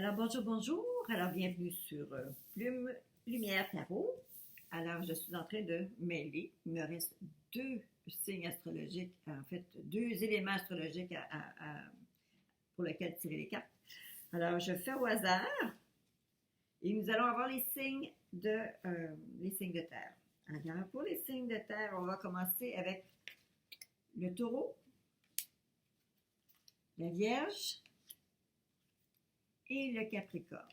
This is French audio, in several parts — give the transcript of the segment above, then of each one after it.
Alors bonjour, bonjour. Alors bienvenue sur Plume Lumière Tarot. Alors je suis en train de mêler. Il me reste deux signes astrologiques, en fait deux éléments astrologiques pour lesquels tirer les cartes. Alors je fais au hasard et nous allons avoir les signes de terre. Alors pour les signes de terre, on va commencer avec le taureau, la vierge et le Capricorne.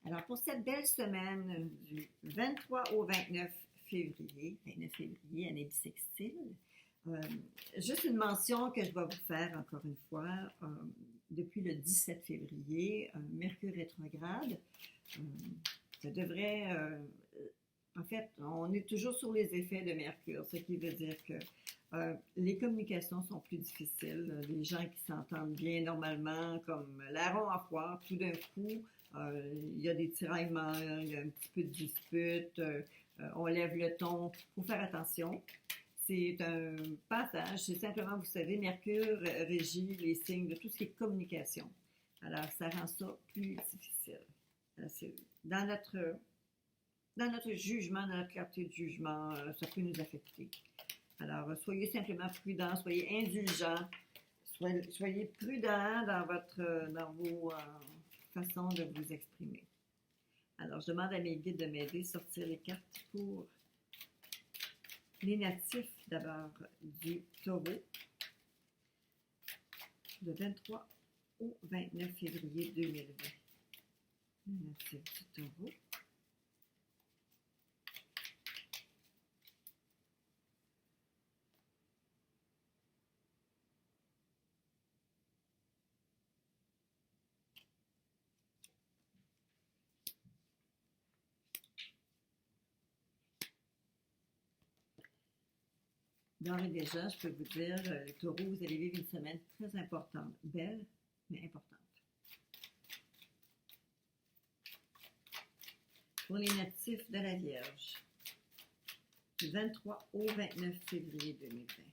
Alors, pour cette belle semaine du 23 au 29 février, année bissextile, juste une mention que je vais vous faire encore une fois, depuis le 17 février, Mercure rétrograde, ça devrait, en fait, on est toujours sur les effets de Mercure, ce qui veut dire que les communications sont plus difficiles. Les gens qui s'entendent bien normalement, comme larron à foire, tout d'un coup, il y a des tiraillements, il y a un petit peu de dispute, on lève le ton. Il faut faire attention. C'est un passage, c'est simplement, vous savez, Mercure régit les signes de tout ce qui est communication. Alors, ça rend ça plus difficile. Dans notre jugement, dans notre clarté de jugement, ça peut nous affecter. Alors, soyez simplement prudents, soyez indulgents, soyez prudents dans vos façons de vous exprimer. Alors, je demande à mes guides de m'aider à sortir les cartes pour les natifs d'abord du taureau, le 23 au 29 février 2020. Les natifs du taureau. D'ores et déjà, je peux vous dire, le taureau, vous allez vivre une semaine très importante, belle, mais importante. Pour les natifs de la Vierge, du 23 au 29 février 2020.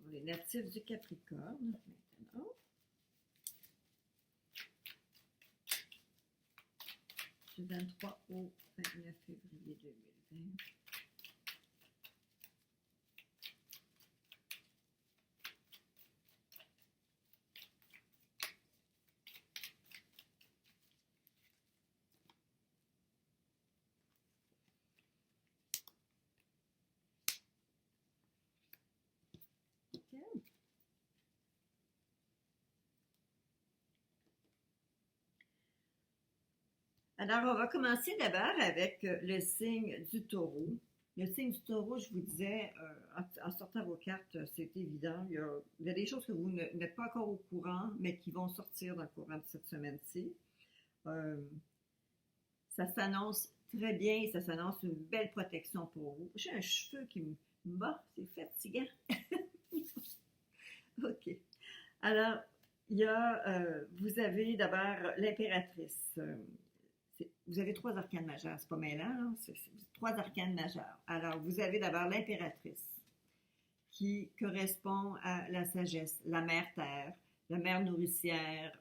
Pour les natifs du Capricorne, maintenant. Du 23 au 29 février 2020. Okay. Alors, on va commencer d'abord avec le signe du taureau. Le signe du taureau, je vous disais, en sortant vos cartes, c'est évident. Il y a des choses que vous n'êtes pas encore au courant, mais qui vont sortir dans le courant de cette semaine-ci. Ça s'annonce très bien, ça s'annonce une belle protection pour vous. J'ai un cheveu qui me bat, c'est fatigant. OK. Alors, vous avez d'abord l'impératrice. Vous avez trois arcanes majeures, c'est pas mêlant, hein? C'est trois arcanes majeures. Alors, vous avez d'abord l'impératrice, qui correspond à la sagesse, la mère terre, la mère nourricière.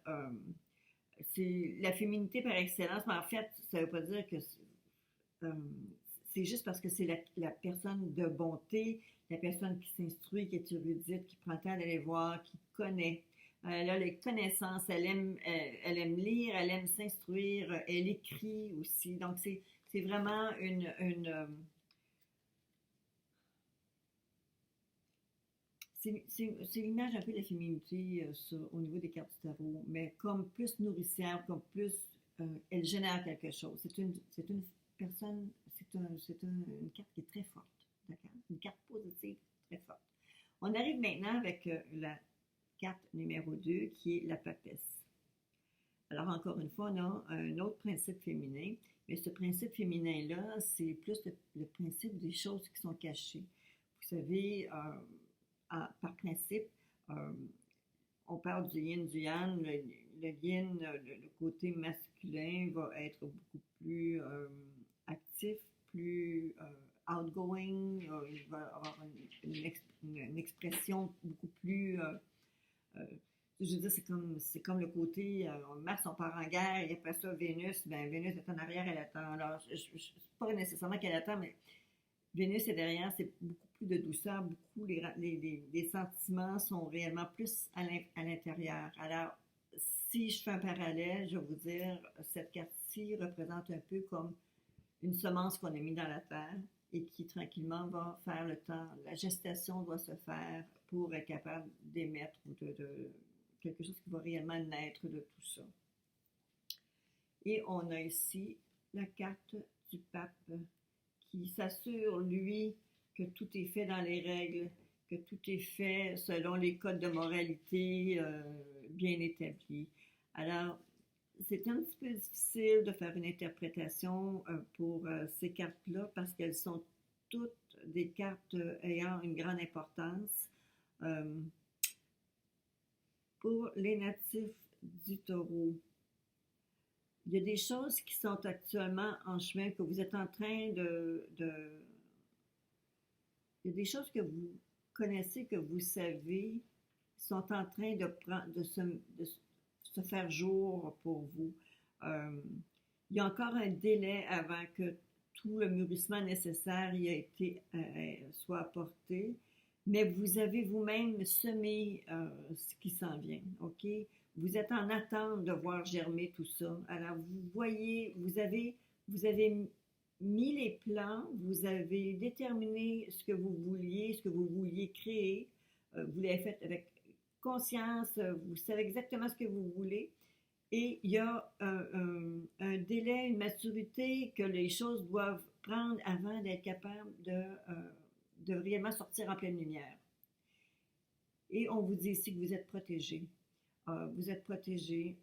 C'est la féminité par excellence, mais en fait, ça ne veut pas dire que c'est juste parce que c'est la personne de bonté, la personne qui s'instruit, qui est érudite, qui prend le temps d'aller voir, qui connaît. Elle a les connaissances, elle aime lire, elle aime s'instruire, elle écrit aussi. Donc, c'est vraiment c'est l'image un peu de la féminité au niveau des cartes du tarot, mais comme plus nourricière, comme plus, elle génère quelque chose. C'est une personne, une carte qui est très forte, d'accord? Une carte positive très forte. On arrive maintenant avec la carte numéro 2, qui est la papesse. Alors, encore une fois, on a un autre principe féminin, mais ce principe féminin-là, c'est plus le principe des choses qui sont cachées. Vous savez, par principe, euh, on parle du yin, du yang. Le yin, le côté masculin va être beaucoup plus actif, plus outgoing. Il va avoir une expression beaucoup plus je veux dire, c'est comme le côté, Mars, on part en guerre, et après ça, Vénus, ben Vénus est en arrière, elle attend. Alors, pas nécessairement qu'elle attend, mais Vénus est derrière, c'est beaucoup plus de douceur, beaucoup, les sentiments sont réellement plus à l'intérieur. Alors, si je fais un parallèle, je vais vous dire, cette carte-ci représente un peu comme une semence qu'on a mis dans la terre et qui tranquillement va faire le temps. La gestation doit se faire pour être capable d'émettre ou de quelque chose qui va réellement naître de tout ça. Et on a ici la carte du pape qui s'assure, lui, que tout est fait dans les règles, que tout est fait selon les codes de moralité bien établis. Alors, c'est un petit peu difficile de faire une interprétation pour ces cartes-là parce qu'elles sont toutes des cartes ayant une grande importance. Pour les natifs du taureau, il y a des choses qui sont actuellement en chemin, que vous êtes en train il y a des choses que vous connaissez, que vous savez, sont en train de se faire jour pour vous. Il y a encore un délai avant que tout le mûrissement nécessaire y a été, soit apporté, mais vous avez vous-même semé ce qui s'en vient, OK? Vous êtes en attente de voir germer tout ça. Alors, vous voyez, vous avez mis les plans, vous avez déterminé ce que vous vouliez créer. Vous l'avez fait avec conscience, vous savez exactement ce que vous voulez. Et il y a un délai, une maturité que les choses doivent prendre avant d'être capables de réellement sortir en pleine lumière. Et on vous dit ici que vous êtes protégé. Vous êtes protégé.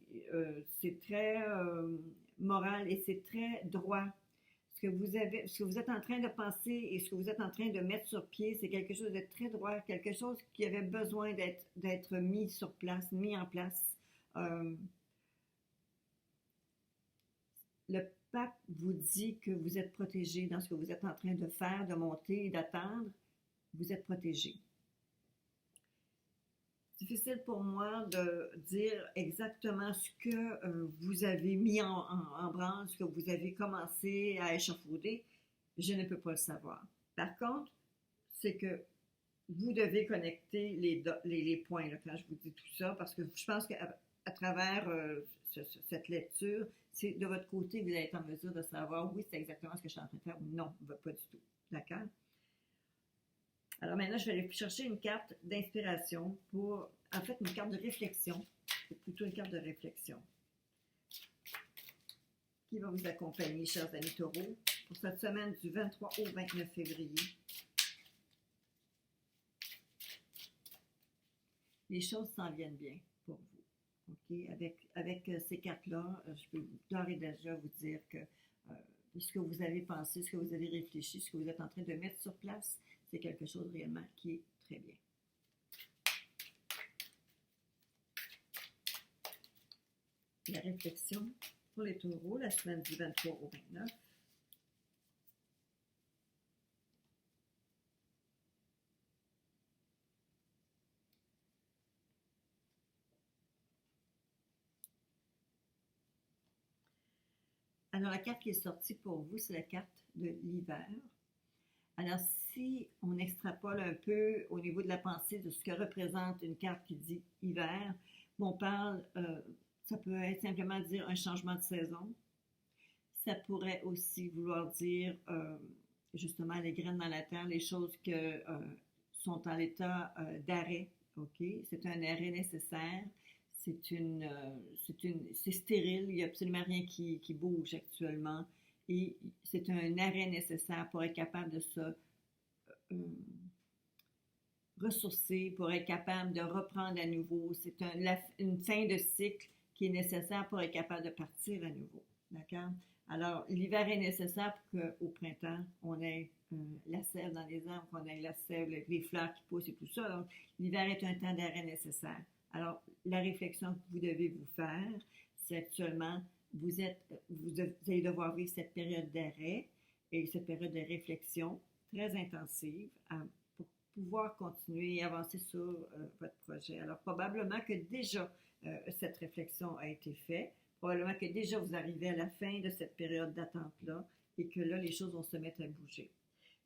C'est très moral et c'est très droit. Ce que vous êtes en train de penser et ce que vous êtes en train de mettre sur pied, c'est quelque chose de très droit, quelque chose qui avait besoin d'être mis sur place, mis en place. Le pape vous dit que vous êtes protégé dans ce que vous êtes en train de faire, de monter et d'attendre. Vous êtes protégé. Difficile pour moi de dire exactement ce que vous avez mis en branle, ce que vous avez commencé à échafauder. Je ne peux pas le savoir. Par contre, c'est que vous devez connecter les points là, quand je vous dis tout ça, parce que je pense qu'à travers cette lecture, c'est de votre côté, vous allez être en mesure de savoir, oui, c'est exactement ce que je suis en train de faire, ou non, pas du tout. D'accord? Alors maintenant, je vais aller chercher une carte d'inspiration en fait, une carte de réflexion. C'est plutôt une carte de réflexion qui va vous accompagner, chers amis taureaux, pour cette semaine du 23 au 29 février. Les choses s'en viennent bien pour vous. OK? Avec ces cartes-là, je peux d'ores et déjà vous dire que ce que vous avez pensé, ce que vous avez réfléchi, ce que vous êtes en train de mettre sur place, c'est quelque chose réellement qui est très bien. La réflexion pour les taureaux, la semaine du 23 au 29. Alors, la carte qui est sortie pour vous, c'est la carte de l'hiver. Alors, si on extrapole un peu au niveau de la pensée de ce que représente une carte qui dit hiver, on parle, ça peut être simplement dire un changement de saison. Ça pourrait aussi vouloir dire justement les graines dans la terre, les choses qui sont en état d'arrêt. OK? C'est un arrêt nécessaire. C'est stérile, il n'y a absolument rien qui bouge actuellement. Et c'est un arrêt nécessaire pour être capable de se ressourcer, pour être capable de reprendre à nouveau. C'est une fin de cycle qui est nécessaire pour être capable de partir à nouveau. D'accord? Alors, l'hiver est nécessaire pour qu'au printemps, on ait la sève dans les arbres, qu'on ait la sève, les fleurs qui poussent et tout ça. Donc, l'hiver est un temps d'arrêt nécessaire. Alors, la réflexion que vous devez vous faire, c'est actuellement, vous allez devoir vivre cette période d'arrêt et cette période de réflexion très intensive pour pouvoir continuer et avancer sur votre projet. Alors, probablement que déjà, cette réflexion a été faite. Probablement que déjà vous arrivez à la fin de cette période d'attente-là et que là, les choses vont se mettre à bouger.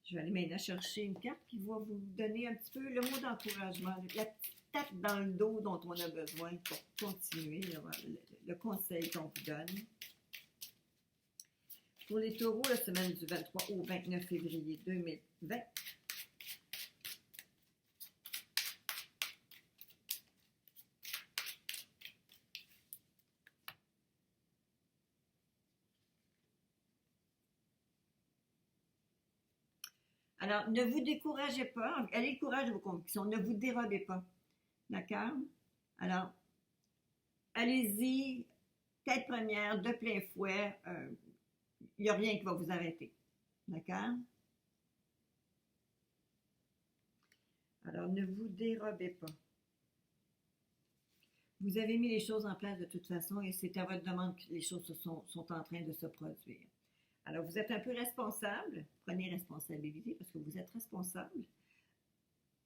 Je vais aller maintenant chercher une carte qui va vous donner un petit peu le mot d'encouragement, la petite tape dans le dos dont on a besoin pour continuer, le conseil qu'on vous donne. Pour les taureaux, la semaine du 23 au 29 février 2020. Alors, ne vous découragez pas. Ayez le courage de vos convictions. Ne vous dérobez pas. D'accord? Alors, allez-y, tête première, de plein fouet. Il n'y a rien qui va vous arrêter. D'accord? Alors, ne vous dérobez pas. Vous avez mis les choses en place de toute façon et c'est à votre demande que les choses sont en train de se produire. Alors, vous êtes un peu responsable. Prenez responsabilité parce que vous êtes responsable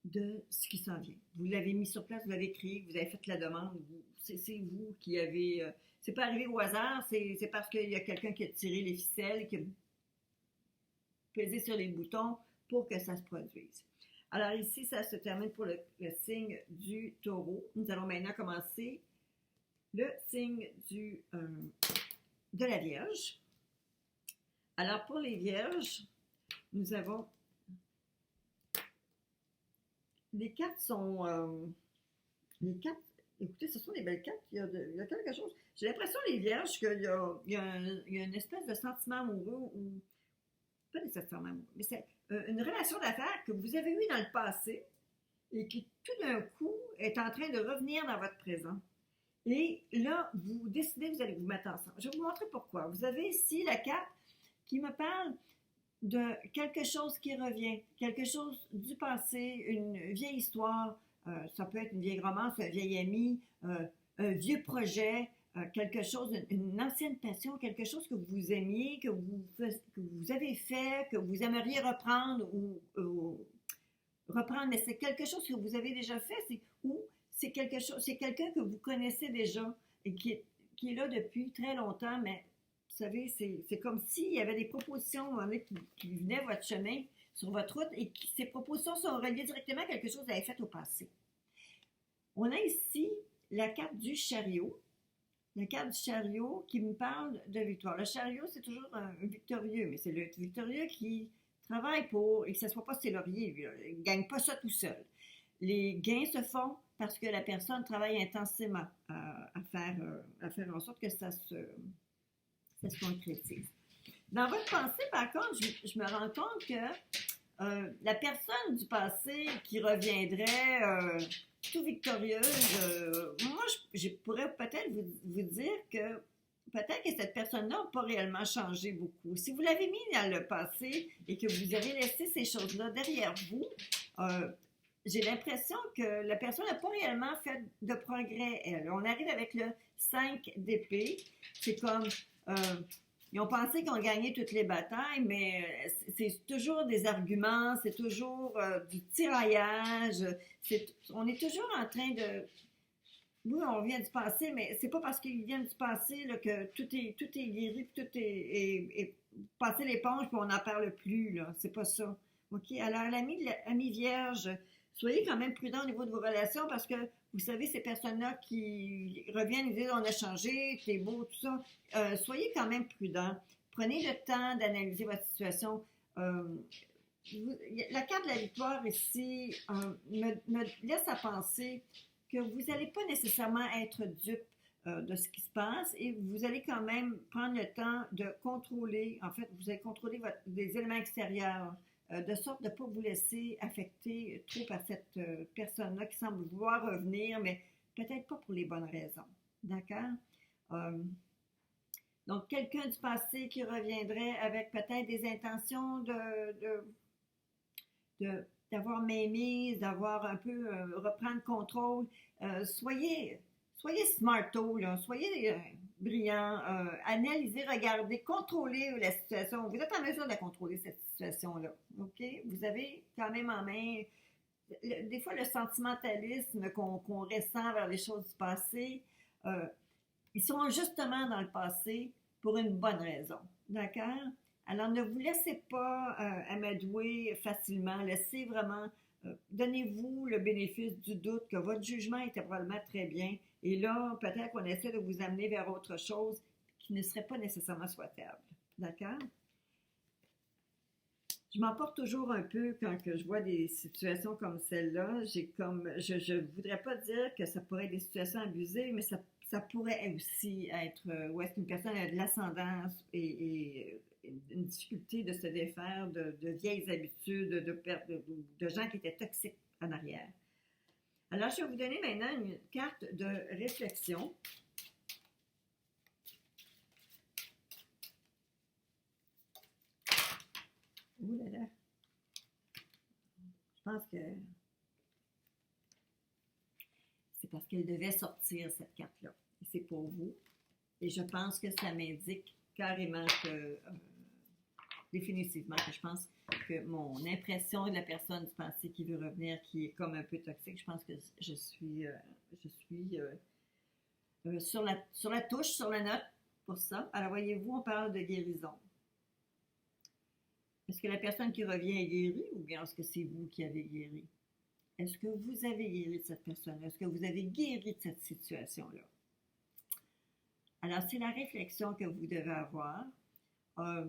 de ce qui s'en vient. Vous l'avez mis sur place, vous l'avez créé, vous avez fait la demande. C'est vous qui avez... c'est pas arrivé au hasard, c'est parce qu'il y a quelqu'un qui a tiré les ficelles, qui a pesé sur les boutons pour que ça se produise. Alors ici, ça se termine pour le signe du taureau. Nous allons maintenant commencer le signe de la Vierge. Alors pour les Vierges, nous avons... Les cartes sont... les cartes, écoutez, ce sont des belles cartes. Il y a quelque chose... J'ai l'impression, les Vierges, qu'il y a une espèce de sentiment amoureux ou... Pas nécessairement amoureux, mais c'est une relation d'affaires que vous avez eue dans le passé et qui, tout d'un coup, est en train de revenir dans votre présent. Et là, vous décidez que vous allez vous mettre ensemble. Je vais vous montrer pourquoi. Vous avez ici la carte qui me parle de quelque chose qui revient, quelque chose du passé, une vieille histoire, ça peut être une vieille romance, un vieil ami, un vieux projet, quelque chose, une ancienne passion, quelque chose que vous aimiez, que vous avez fait, que vous aimeriez reprendre ou reprendre, mais c'est quelque chose que vous avez déjà fait, ou c'est quelqu'un que vous connaissez déjà et qui est là depuis très longtemps, mais vous savez, c'est comme s'il y avait des propositions qui venaient à votre chemin, sur votre route, et ces propositions sont reliées directement à quelque chose que vous avez fait au passé. On a ici la carte du chariot. La carte du chariot qui me parle de victoire. Le chariot, c'est toujours un victorieux, mais c'est le victorieux qui travaille pour, et que ce ne soit pas ses lauriers, il ne gagne pas ça tout seul. Les gains se font parce que la personne travaille intensément à faire en sorte que ça se concrétise. Dans votre pensée, par contre, je me rends compte que la personne du passé qui reviendrait tout victorieuse, moi, je pourrais peut-être vous dire que peut-être que cette personne-là n'a pas réellement changé beaucoup. Si vous l'avez mis dans le passé et que vous avez laissé ces choses-là derrière vous, j'ai l'impression que la personne n'a pas réellement fait de progrès, elle. On arrive avec le 5 d'épée. C'est comme... ils ont pensé qu'ils ont gagné toutes les batailles, mais c'est toujours des arguments, c'est toujours du tiraillage. On est toujours en train de... Oui, on vient du passé, mais c'est pas parce qu'ils viennent du passé là, que tout est guéri, tout est passé l'éponge, puis on n'en parle plus. Là. C'est pas ça. OK? Alors, l'ami vierge, soyez quand même prudent au niveau de vos relations parce que vous savez, ces personnes-là qui reviennent et disent on a changé, t'es beau, tout ça. Soyez quand même prudent. Prenez le temps d'analyser votre situation. La carte de la victoire ici me laisse à penser que vous n'allez pas nécessairement être dupe de ce qui se passe et vous allez quand même prendre le temps de contrôler, en fait, vous allez contrôler des éléments extérieurs. De sorte de ne pas vous laisser affecter trop par cette personne-là qui semble vouloir revenir, mais peut-être pas pour les bonnes raisons. D'accord? Euh, donc, quelqu'un du passé qui reviendrait avec peut-être des intentions d'avoir mainmise, d'avoir un peu reprendre contrôle. Soyez smarto, là, soyez brillant, analysez, regardez, contrôlez la situation. Vous êtes en mesure de contrôler cette situation-là. OK? Vous avez quand même en main. Des fois, le sentimentalisme qu'on ressent vers les choses du passé, euh, ils sont justement dans le passé pour une bonne raison. D'accord? Alors, ne vous laissez pas amadouer facilement. Laissez vraiment, donnez-vous le bénéfice du doute que votre jugement était probablement très bien. Et là, peut-être qu'on essaie de vous amener vers autre chose qui ne serait pas nécessairement souhaitable. D'accord? Je m'emporte toujours un peu quand que je vois des situations comme celle-là. Je voudrais pas dire que ça pourrait être des situations abusées, mais ça pourrait aussi être où est-ce qu'une personne a de l'ascendance et une difficulté de se défaire de vieilles habitudes, de gens qui étaient toxiques en arrière. Alors, je vais vous donner maintenant une carte de réflexion. Ouh là là. Je pense que c'est parce qu'elle devait sortir, cette carte-là. Et c'est pour vous. Et je pense que ça m'indique carrément que, définitivement, que je pense que mon impression de la personne du passé qui veut revenir, qui est comme un peu toxique, je pense que je suis sur la touche, sur la note pour ça. Alors, voyez-vous, on parle de guérison. Est-ce que la personne qui revient est guérie ou bien est-ce que c'est vous qui avez guéri? Est-ce que vous avez guéri de cette personne? Est-ce que vous avez guéri de cette situation-là? Alors, c'est la réflexion que vous devez avoir. Euh,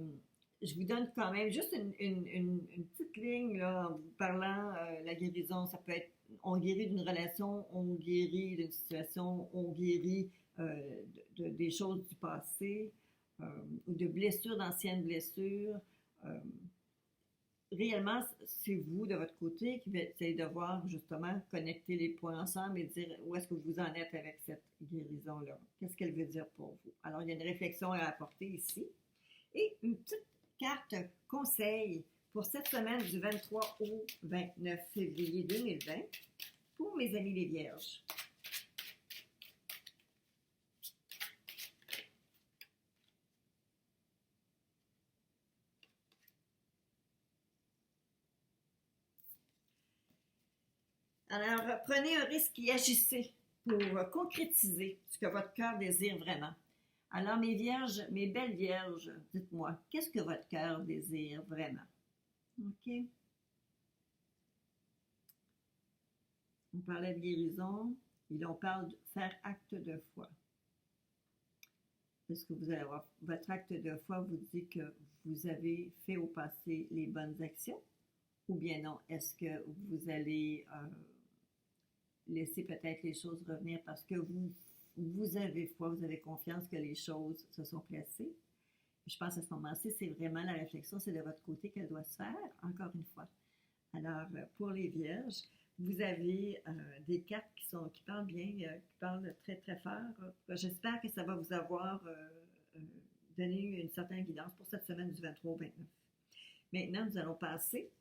je vous donne quand même juste une petite ligne là, en vous parlant la guérison. Ça peut être on guérit d'une relation, on guérit d'une situation, on guérit des choses du passé ou de blessures, d'anciennes blessures. Euh, réellement, c'est vous, de votre côté, qui allez devoir justement connecter les points ensemble et dire où est-ce que vous en êtes avec cette guérison-là. Qu'est-ce qu'elle veut dire pour vous? Alors, il y a une réflexion à apporter ici. Et une petite carte conseil pour cette semaine du 23 au 29 février 2020 pour mes amis les Vierges. Alors, prenez un risque et agissez pour concrétiser ce que votre cœur désire vraiment. Alors, mes vierges, mes belles vierges, dites-moi, qu'est-ce que votre cœur désire vraiment? OK? On parlait de guérison, et là, on parle de faire acte de foi. Est-ce que vous allez avoir votre acte de foi vous dit que vous avez fait au passé les bonnes actions? Ou bien non, est-ce que vous allez laisser peut-être les choses revenir parce que vous avez foi, vous avez confiance que les choses se sont placées? Je pense à ce moment-ci, c'est vraiment la réflexion, c'est de votre côté qu'elle doit se faire, encore une fois. Alors, pour les vierges, vous avez des cartes qui parlent bien, qui parlent très, très fort. J'espère que ça va vous avoir donné une certaine guidance pour cette semaine du 23 au 29. Maintenant, nous allons passer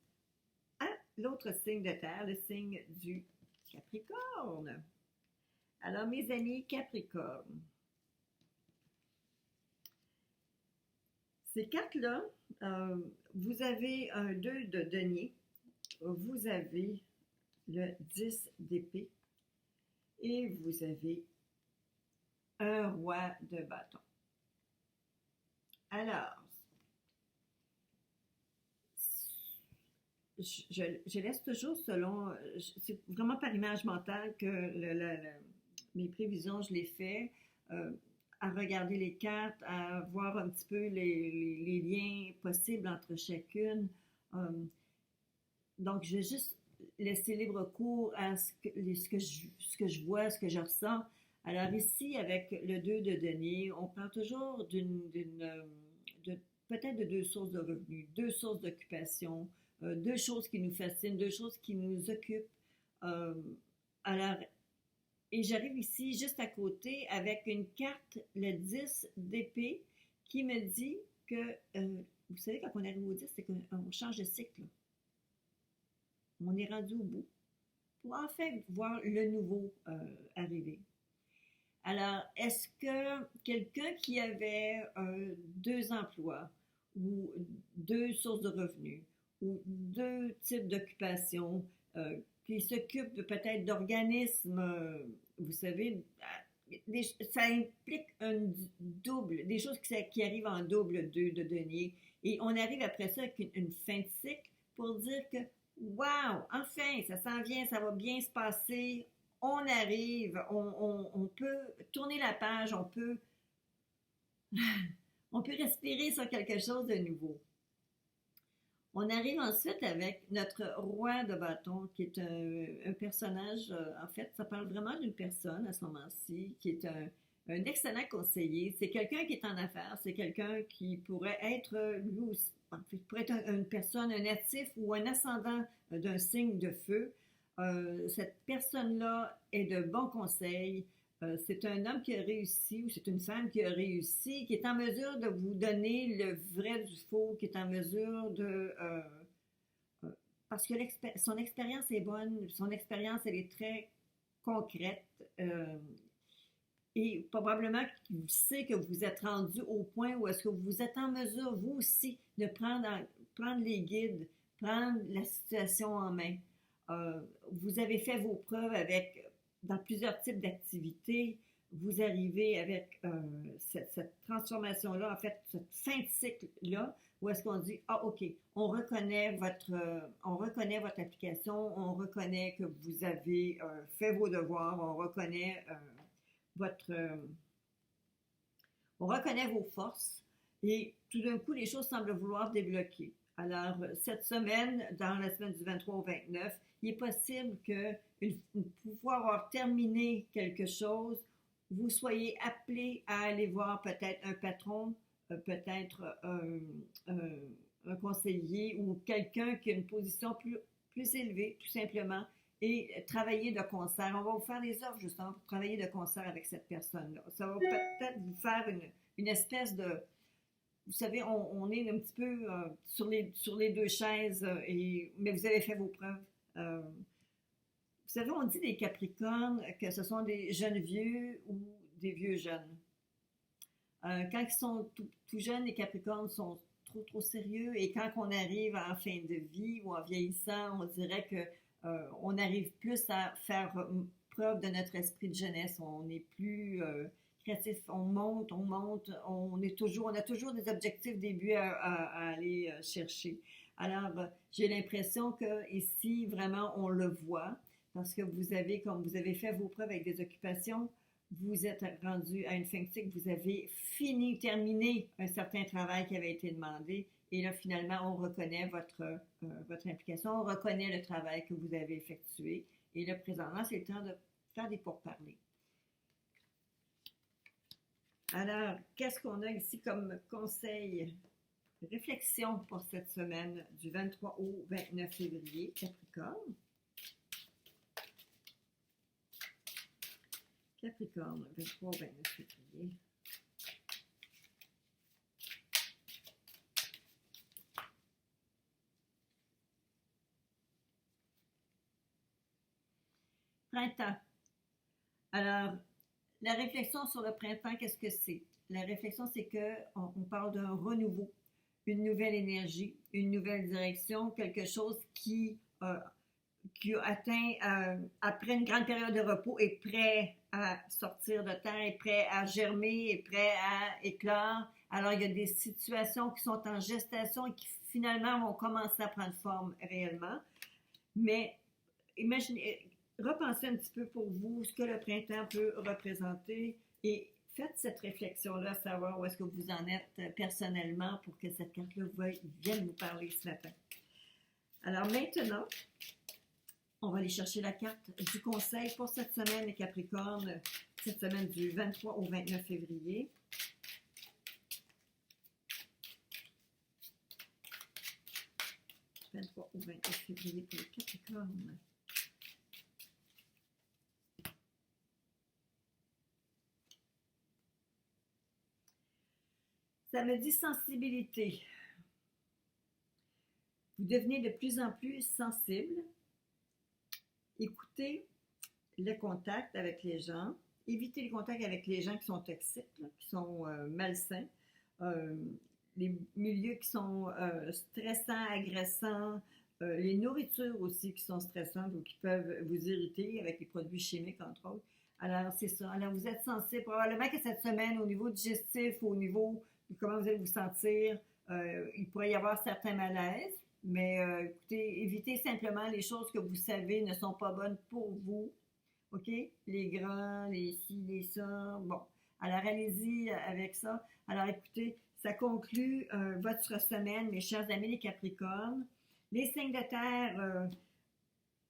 à l'autre signe de terre, le signe du Capricorne. Alors, mes amis Capricorne, ces cartes-là, vous avez un 2 de denier, vous avez le 10 d'épée et vous avez un roi de bâton. Alors, je laisse toujours selon, c'est vraiment par image mentale que mes prévisions, je les fais, à regarder les cartes, à voir un petit peu les liens possibles entre chacune. Donc, je vais juste laisser libre cours à ce que je vois, ce que je ressens. Alors ici, avec le 2 de denier, on parle toujours peut-être de deux sources de revenus, deux sources d'occupation, deux choses qui nous fascinent, deux choses qui nous occupent. Alors, Et j'arrive ici juste à côté avec une carte, le 10 d'épée, qui me dit que, vous savez, quand on arrive au 10, c'est qu'on change de cycle. On est rendu au bout pour enfin voir le nouveau arriver. Alors, est-ce que quelqu'un qui avait 2 emplois ou 2 sources de revenus ou 2 types d'occupation, qui s'occupe peut-être d'organismes, vous savez, ça implique un double, des choses qui arrivent en double de denier. Et on arrive après ça avec une fin de cycle pour dire que, wow, enfin, ça s'en vient, ça va bien se passer, on arrive, on peut tourner la page, on peut respirer sur quelque chose de nouveau. On arrive ensuite avec notre roi de bâton, qui est un personnage, en fait, ça parle vraiment d'une personne à ce moment-ci, qui est un excellent conseiller. C'est quelqu'un qui est en affaires, c'est quelqu'un qui pourrait être, lui aussi, en fait, pourrait être une personne, un natif ou un ascendant d'un signe de feu. Cette personne-là est de bons conseils. C'est un homme qui a réussi ou c'est une femme qui a réussi, qui est en mesure de vous donner le vrai du faux, qui est en mesure de... parce que son expérience est bonne, son expérience, elle est très concrète. Et probablement qu'il sait que vous êtes rendu au point où est-ce que vous êtes en mesure, vous aussi, de prendre les guides, prendre la situation en main. Vous avez fait vos preuves dans plusieurs types d'activités. Vous arrivez avec cette transformation-là, en fait, cette fin de cycle-là, où est-ce qu'on dit, ah, OK, on reconnaît votre application, on reconnaît que vous avez fait vos devoirs, on reconnaît on reconnaît vos forces et tout d'un coup, les choses semblent vouloir débloquer. Alors, cette semaine, dans la semaine du 23 au 29, il est possible que, pouvoir avoir terminé quelque chose, vous soyez appelé à aller voir peut-être un patron, peut-être un conseiller ou quelqu'un qui a une position plus élevée, tout simplement, et travailler de concert. On va vous faire des offres justement pour travailler de concert avec cette personne-là. Ça va peut-être vous faire une espèce de... Vous savez, on est un petit peu sur les 2 chaises, mais vous avez fait vos preuves. Vous savez, on dit des Capricornes que ce sont des jeunes vieux ou des vieux jeunes. Quand ils sont tout jeunes, les Capricornes sont trop sérieux, et quand on arrive en fin de vie ou en vieillissant, on dirait que on arrive plus à faire preuve de notre esprit de jeunesse. On est plus créatif, on monte, on a toujours des objectifs, des buts à aller chercher. Alors, j'ai l'impression que ici, vraiment, on le voit, parce que comme vous avez fait vos preuves avec des occupations, vous êtes rendu à une fin de cycle, vous avez terminé un certain travail qui avait été demandé, et là, finalement, on reconnaît votre implication, on reconnaît le travail que vous avez effectué, et là, présentement, c'est le temps de faire des pourparlers. Alors, qu'est-ce qu'on a ici comme conseil, réflexion pour cette semaine du 23 au 29 février, Capricorne? Capricorne, 23 au 29 février. Printemps. Alors, la réflexion sur le printemps, qu'est-ce que c'est? La réflexion, c'est qu'on parle d'un renouveau, une nouvelle énergie, une nouvelle direction, quelque chose qui a atteint, après une grande période de repos, est prêt à sortir de terre, est prêt à germer, est prêt à éclore. Alors, il y a des situations qui sont en gestation et qui finalement vont commencer à prendre forme réellement. Mais imaginez, repensez un petit peu pour vous ce que le printemps peut représenter et faites cette réflexion-là, savoir où est-ce que vous en êtes personnellement pour que cette carte-là vienne vous parler ce matin. Alors maintenant, on va aller chercher la carte du conseil pour cette semaine, les Capricornes, cette semaine du 23 au 29 février. « 23 au 29 février pour les Capricornes. Ça me dit sensibilité. Vous devenez de plus en plus sensible. Écoutez le contact avec les gens. Évitez les contacts avec les gens qui sont toxiques, là, qui sont malsains. Euh, les milieux qui sont stressants, agressants. Les nourritures aussi qui sont stressantes ou qui peuvent vous irriter avec les produits chimiques, entre autres. Alors, c'est ça. Alors, vous êtes sensible. Probablement que cette semaine, au niveau digestif, au niveau de comment vous allez vous sentir, il pourrait y avoir certains malaises. Mais écoutez, évitez simplement les choses que vous savez ne sont pas bonnes pour vous. OK? Les gras, les ci, les ça. Bon. Alors, allez-y avec ça. Alors, écoutez, ça conclut votre semaine, mes chers amis les Capricornes. Les signes de terre,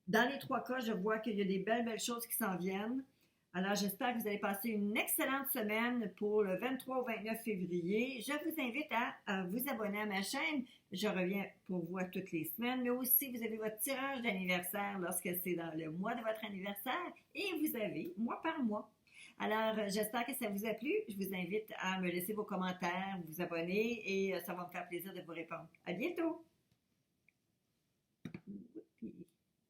dans les trois cas, je vois qu'il y a des belles, belles choses qui s'en viennent. Alors, j'espère que vous allez passer une excellente semaine pour le 23 au 29 février. Je vous invite à vous abonner à ma chaîne. Je reviens pour vous toutes les semaines, mais aussi vous avez votre tirage d'anniversaire lorsque c'est dans le mois de votre anniversaire et vous avez mois par mois. Alors, j'espère que ça vous a plu. Je vous invite à me laisser vos commentaires, vous abonner et ça va me faire plaisir de vous répondre. À bientôt!